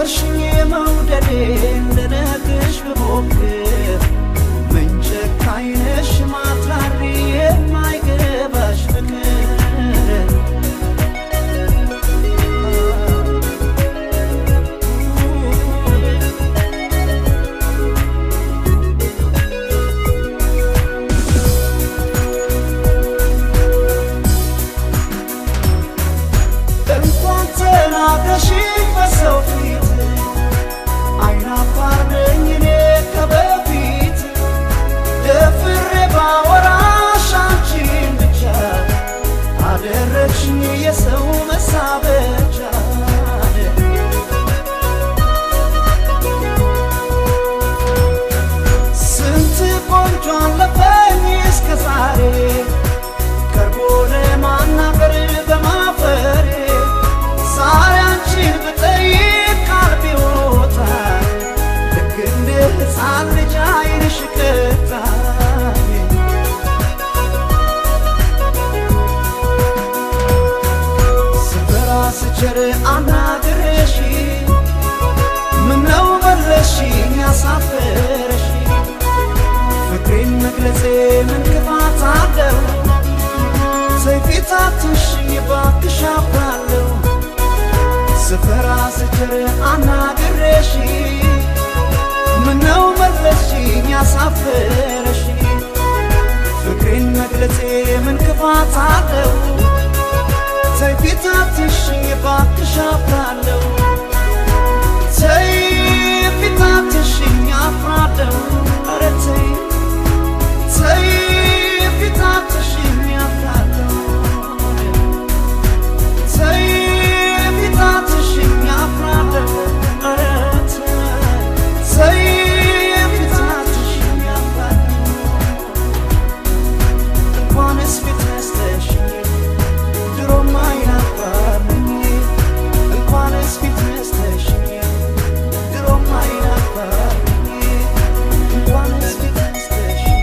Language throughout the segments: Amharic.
አሳፈርሽኝ መውደዴን ልነግርሽ ብሞክር ምን ጨካኝ ነሽ ማትራሪ የማይገባሽ ፍቅር ተናገርሽኝ በሰው ፊት አይናፋር ነኝ እኔ ከበፊት ደፍሬ ባወራሽ አንቺን ብቻ አደረግሽኝ የሰው መሳበቻ ስንት ቆንጆ አለፈኝ እስከ ዛሬ ቀርቦ ለማናገር በማፈሬ ዛሬ አንቺን ብጠይቅ ቀልቤ ይወጣል ልክ እንደ ሕፃን ልጅ ዓይንሽ ይቀጣል ስፈራ ስቸር አናግሬሽ ምነው መለስሽኝ አሳፈረሽ ፍቅሬን መግለጼ ምን ክፋት አለው ሰይፊት አትሽኝ እባክሽ አፍራለሁ ስፈራ ስቸር አናግሬሽ ምነው መለስሽኝ አሳፈረሽ ፍቅሬን መግለጼ ምን ክፋት አለው ሰይፊት አትሽኝ እባክሽ አፍራለሁ ሰይፊት አትሽኝ አፍራለሁ ኧረ ተይ ሰይፊት አትሽኝ አፍራለሁ ሰይፊት አትሽኝ አፍራለሁ ኧረ ተይ ሰይፊት አትሽኝ አፍራለሁ እንኳንስ ፊት ነስተሽኝ ድሮም አይናፋርኝ እንኳንስ ፊት ነስተሽኝ ድሮም አይናፋርኝ እንኳንስ ፊት ነስተሽኝ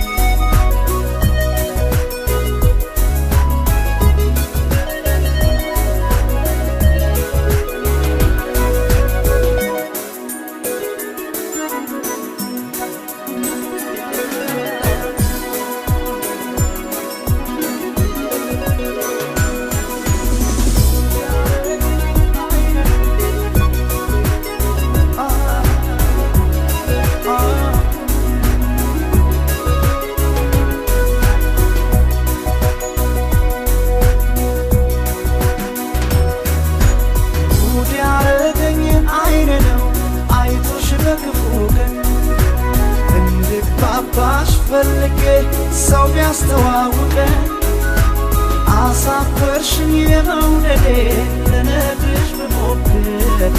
ፈልጌ ሰው ቢያስተዋውቀን አሳፈርሽኝ መውደዴን ልነግርሽ ብሞክር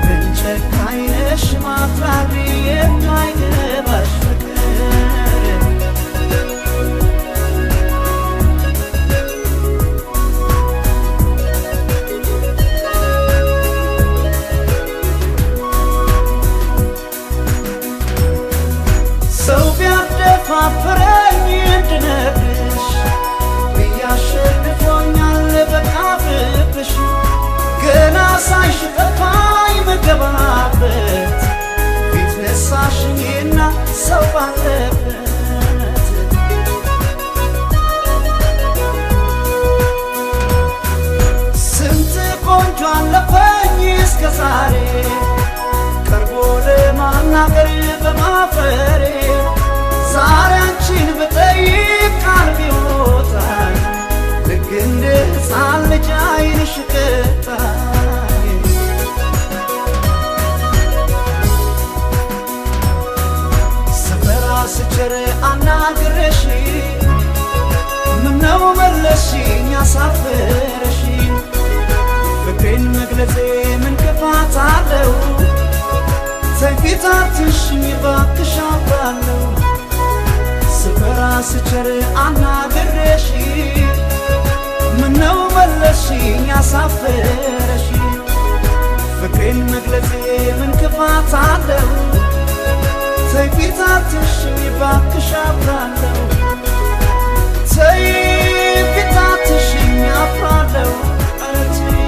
ምን ጨካኝ ነሽ ማትራሪ የማይገባሽ ፍቅር ፋፈረኝ እንድነግርሽ ብያሸንፎኛል በቃ ፍቅርሽ ገና ሳይሽ ጠፋኝ መገባበት ፊት ነሳሽኝና ሰው ባለበት ስንት ቆንጆ አለፈኝ እስከ ዛሬ ቀርቦ ለማናገር በማፈሬ ዛሬ አንቺን ብጠይቅ ቀልቤ ይወጣል ልክ እንደ ሕፃን ልጅ ዓይንሽ ይቀጣል ስፈራ ስቸር አናግሬሽ ምነው መለስሽኝ አሳፈረሽ ፍቅሬን መግለጼ ምን ክፋት አለው ሰይፊት አትሽኝ እባክሽ አፍራለሁ ስፈራ ስቸር አናግሬሽ ምነው መለስሽኝ አሳፈረሽ ፍቅሬን መግለጼ ምን ክፋት አለው ሰይፊት አትሽኝ እባክሽ አፍራለሁ ሰይፊት አትሽኝ አፍራለሁ ኧረ ተይ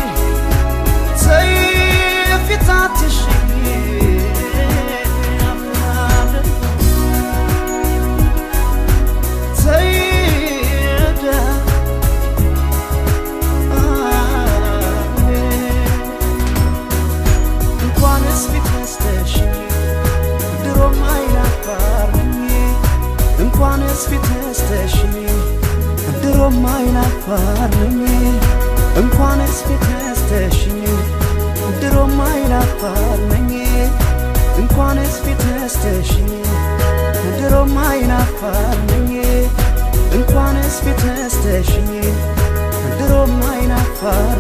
ሰይፊት አትሽኝ እንኳንስ ፊትስተሽኝ ድሮም አይናፋር ነኝ እንኳንስ ፊትስተሽኝ ድሮም አይናፋር ነኝ እንኳንስ ፊትስተሽኝ ድሮም አይናፋር ነኝ እንኳንስ ፊትስተሽኝ ድሮም አይናፋር